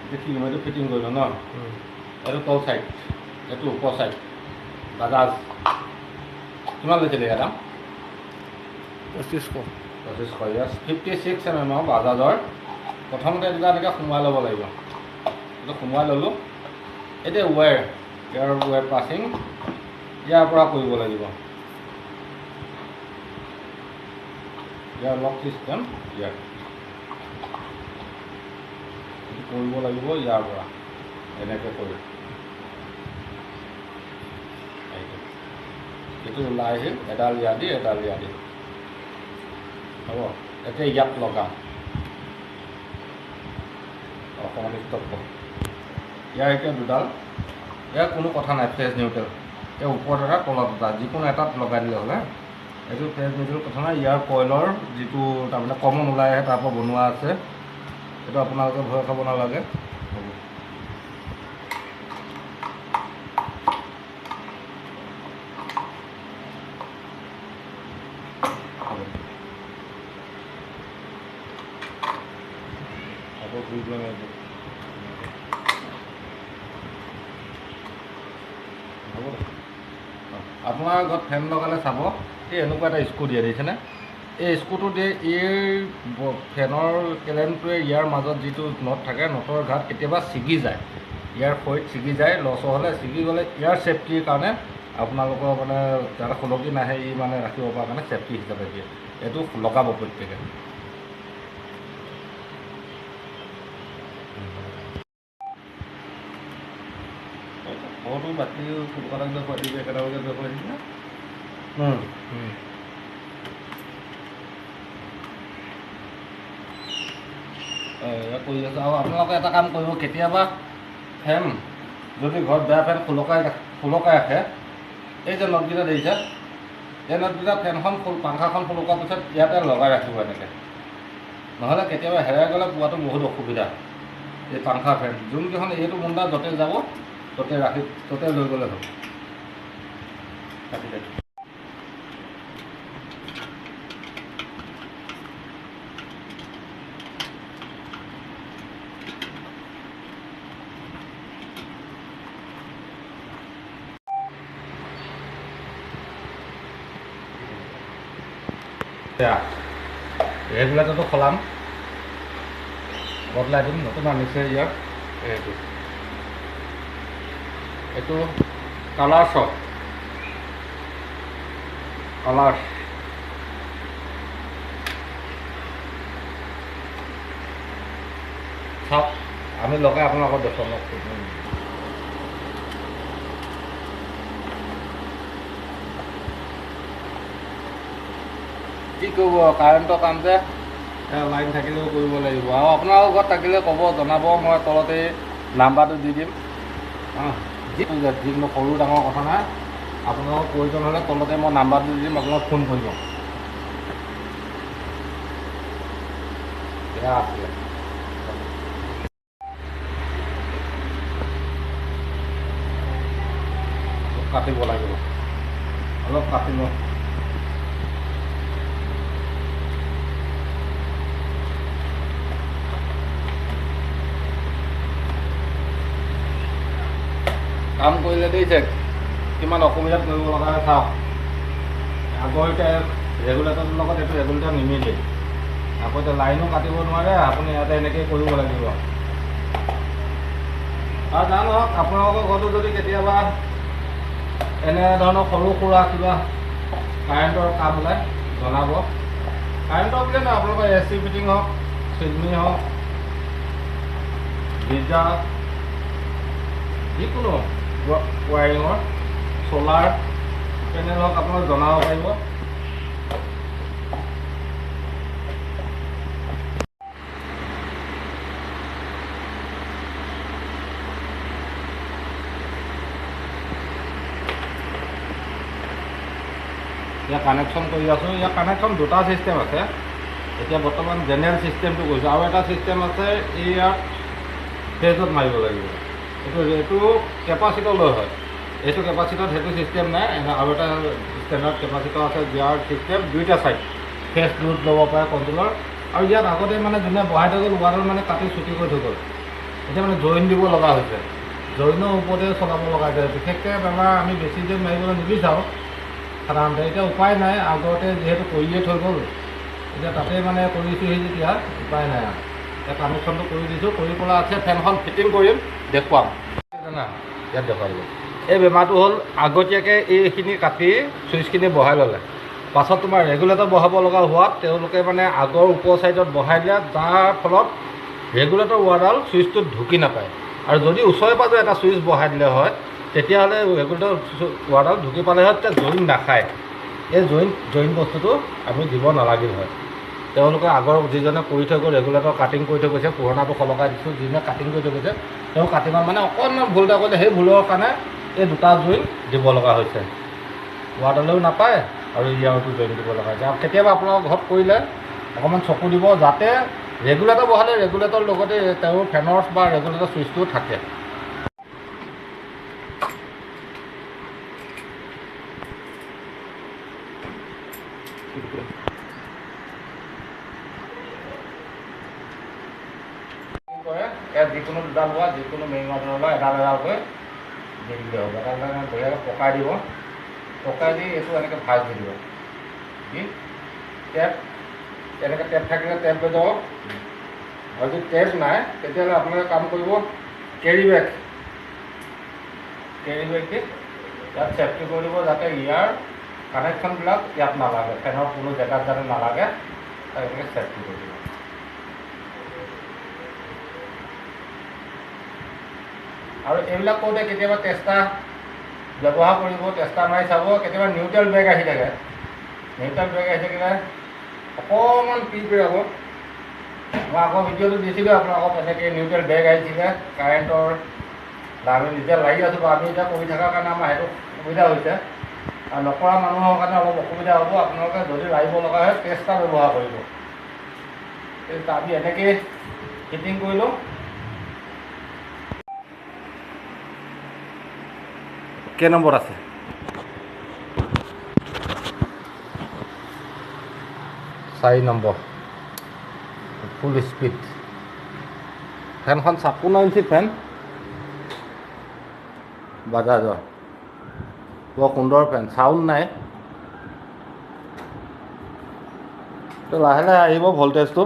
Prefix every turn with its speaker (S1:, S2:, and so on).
S1: এইটো ফিটিং কৰিলোঁ ন এইটো তল চাইড এইটো ওপৰ চাইড বাজাজ কিমান লৈছিলে ইয়াৰ দাম 2500 ইয়াৰ 56 mm বাজাজৰ প্ৰথমতে দুটা এনেকৈ সোমোৱাই ল'ব লাগিব এইটো সোমোৱাই ল'লোঁ এতিয়া ৱায়াৰ পাছিং ইয়াৰ পৰা কৰিব লাগিব ইয়াৰ লক চিষ্টেম ইয়াৰ কৰিব লাগিব ইয়াৰ পৰা এনেকৈ কৰি এইটো ওলাই আহিল এডাল ইয়াত দি হ'ব এতিয়া ইয়াত লগাম অকণমান ষ্টপ কৰোঁ ইয়াৰ এতিয়া দুডাল ইয়াৰ কোনো কথা নাই ফেজ নিউট্ৰেল ইয়াৰ ওপৰত এটা তলত এটা যিকোনো এটাত লগাই দিলে হ'লে এইটো ফেজ নিউট্ৰেল কথা নাই ইয়াৰ কইলৰ যিটো তাৰমানে কমন ওলাই আহে তাৰ পৰা বনোৱা আছে এইটো আপোনালোকে ভয় খাব নালাগে আপোনাৰ ঘৰত ফেন লগালে চাব এই এনেকুৱা এটা স্ক্ৰু দিয়ে দেখিছেনে এই স্ক্ৰুটো দিয়ে এই ফেনৰ কেলেনটোৱে ইয়াৰ মাজত যিটো নট থাকে নটৰ ঘাট কেতিয়াবা ছিগি যায় ইয়াৰ খৰিত ছিগি যায় লছ হ'লে ছিগি গ'লে ইয়াৰ ছেফটিৰ কাৰণে আপোনালোকৰ মানে যাতে খুলকি নাহে ই মানে ৰাখিব পৰা কাৰণে ছেফটি হিচাপে দিয়ে এইটো লগাব প্ৰত্যেকে ঘৰটো বাকী ফুটপাথত গৈ পাতিবি একেটা বজাত গৈ পাতিবি না কৰি আছোঁ আৰু আপোনালোকে এটা কাম কৰিব কেতিয়াবা ফেন যদি ঘৰত বেয়া ফেন খোলকাই ৰাখে এই যে নটকেইটা দেখিছে এই নটকেইটা ফেনখন পাংখাখন খোলকাৰ পিছত ইয়াতে লগাই ৰাখিব এনেকৈ নহ'লে কেতিয়াবা হেৰাই গ'লে পোৱাটো বহুত অসুবিধা এই পাংখা ফেন যোনকেইখন এইটো মুণ্ডা য'তে যাব ত'তে লৈ গ'লে হ'ল কাটি কাটি ৰেগুলেটৰটো খলাম বদলাই দিম নতুন আনিছে ইয়াৰ এইটো কালাৰ্ছ চাওক আমি লগাই আপোনালোকক দেখুৱাম কি কৰিব কাৰেণ্টৰ কাম যে লাইন থাকিলেও কৰিব লাগিব আৰু আপোনালোকৰ ঘৰত থাকিলে ক'ব জনাব মই তলতে নাম্বাৰটো দি দিম যিকোনো সৰু ডাঙৰ কথা নাই আপোনালোকৰ প্ৰয়োজন হ'লে তলতে মই নাম্বাৰটো দি দিম আপোনালোক ফোন কৰিব বেয়া আছিলে কাটিব লাগিব অলপ কাটিব কাম কৰিলে দেখিছে কিমান অসুবিধাত কৰিব লগা হয় চাওক আগৰ এতিয়া ৰেগুলেটৰটোৰ লগত এইটো ৰেগুলেটৰ নিমিলে আকৌ এতিয়া লাইনো কাটিব নোৱাৰে আপুনি ইয়াতে এনেকৈ কৰিব লাগিব আৰু জানো হওক আপোনালোকৰ ঘৰতো যদি কেতিয়াবা এনেধৰণৰ সৰু সুৰা কিবা কাৰেণ্টৰ কাম ওলায় জনাব কাৰেণ্টৰ বুলিয়ে নহয় আপোনালোকৰ AC ফিটিং হওক চিমনি হওক গীজাৰ যিকোনো ৱায়াৰিঙৰ চ'লাৰ পেনেল হওক আপোনালোক জনাব পাৰিব ইয়াৰ কানেকশ্যন কৰি আছোঁ ইয়াৰ কানেকশ্যন দুটা ছিষ্টেম আছে এতিয়া বৰ্তমান জেনেৰেল ছিষ্টেমটো কৰিছোঁ আৰু এটা ছিষ্টেম আছে ইয়াত ফেজত মাৰিব লাগিব এইটো কেপাচিটৰ লৈ হয় এইটো কেপাচিটত সেইটো ছিষ্টেম নাই আৰু এটা ষ্টেণ্ডাৰ্ড কেপাচিটৰ আছে যাৰ ছিষ্টেম দুইটা ছাইড ফেজ লোড ল'ব পাৰে কণ্ট্ৰলৰ আৰু ইয়াত আগতে মানে যোনে বহাই থৈ গ'ল ৱাডাল মানে কাটি চুটি কৰি থৈ গ'ল এতিয়া মানে জইন দিব লগা হৈছে, জইনৰ ওপৰতে চলাব লগা হৈছে। বিশেষকৈ বেমাৰ আমি বেছি দিন মাৰিবলৈ নিবিচাৰোঁ সাধাৰণতে। এতিয়া উপায় নাই, আগতে যিহেতু কৰিয়ে থৈ গ'ল, এতিয়া তাতে মানে কৰিছোঁহি যেতিয়া উপায় নাই আৰু। এতিয়া কানেকশ্যনটো কৰি দিছোঁ, কৰি পেলাই আছে ফেনখন ফিটিং কৰিম, দেখুৱাম জানা। ইয়াত দেখুৱাই দিব। এই বেমাৰটো হ'ল আগতীয়াকৈ এইখিনি কাটি চুইচখিনি বহাই ল'লে, পাছত তোমাৰ ৰেগুলেটৰ বহাব লগা হোৱাত তেওঁলোকে মানে আগৰ ওপৰ ছাইডত বহাই দিলে, যাৰ ফলত ৰেগুলেটৰ ৱাৰডাল চুইচটোত ঢুকি নাপায়। আৰু যদি ওচৰে পাঁজৰে এটা চুইচ বহাই দিলে হয়, তেতিয়াহ'লে ৰেগুলেটৰ ৱাৰডাল ঢুকি পালে হয়, তেতিয়া জইন নাখায়। এই জইন বস্তুটো আমি দিব নালাগিল হয়। তেওঁলোকে আগৰ যিজনে কৰি থৈ গ'ল, ৰেগুলেটৰ কাটিং কৰি থৈ গৈছে, পুৰণাটো সলকাই দিছোঁ, যিজনে কাটিং কৰি থৈ গৈছে তেওঁ কাটিঙত মানে অকণমান ভুল এটা কৰিলে, সেই ভুলৰ কাৰণে এই দুটা জইন দিব লগা হৈছে। ৱাৰডালেও নাপায় আৰু ইয়াৰতো জইন দিব লগা হৈছে। আৰু কেতিয়াবা আপোনালোকৰ ঘৰত কৰিলে অকণমান চকু দিব, যাতে ৰেগুলেটৰ বহালে ৰেগুলেটৰ লগতে তেওঁৰ ফেনৰ বা ৰেগুলেটৰ চুইচটো থাকে। ইয়াত যিকোনো দুডাল লোৱা, যিকোনো মেইন ৱাটাৰ লোৱা, এডাল এডালকৈ দি দিলে হ'ব। এডাল ধুনীয়াকৈ পকাই দিব, পকাই দি এইটো এনেকৈ ভাজ দি দিব। দি টেপ, এনেকৈ টেপ থাকিলে টেপ লৈ যাব। আৰু যদি টেপ নাই তেতিয়াহ'লে আপোনালোকে কাম কৰিব, কেৰি বেগ দি ইয়াত চেফটি কৰি দিব, যাতে ইয়াৰ কানেকশ্যনবিলাক ইয়াত নালাগে, ফেনৰ কোনো জেগাত যাতে নালাগে, তাক এনেকৈ চেফটি কৰি দিব। আৰু এইবিলাক কৰোঁতে কেতিয়াবা টেষ্টাৰ ব্যৱহাৰ কৰিব, টেষ্টাৰ মাৰি চাব। কেতিয়াবা নিউট্ৰেল বেগ আহি থাকে, নিউট্ৰেল বেগ আহি থাকিলে অকণমান পিৰপিৰাব। মই আগৰ ভিডিঅ'টো দিছিলোঁ আপোনালোকক, এনেকৈ নিউট্ৰেল বেগ আহিছিলে কাৰেণ্টৰ। আমি নিজে লাগি আছোঁ, আমি এতিয়া কৰি থকাৰ কাৰণে আমাৰ সেইটো সুবিধা হৈছে, আৰু নকৰা মানুহৰ কাৰণে অলপ অসুবিধা হ'ব। আপোনালোকে যদি লাগিব লগা হয় টেষ্টাৰ ব্যৱহাৰ কৰিব। আমি এনেকৈ ফিটিং কৰিলোঁ। কেই নম্বৰ আছে? 4 নম্বৰ, ফুল স্পীড। ফেনখন 56 ইঞ্চি ফেন, বাজাজৰ, বৰ সুন্দৰ ফেন, চাউণ্ড নাই। তো লাহে লাহে আহিব ভল্টেজটো।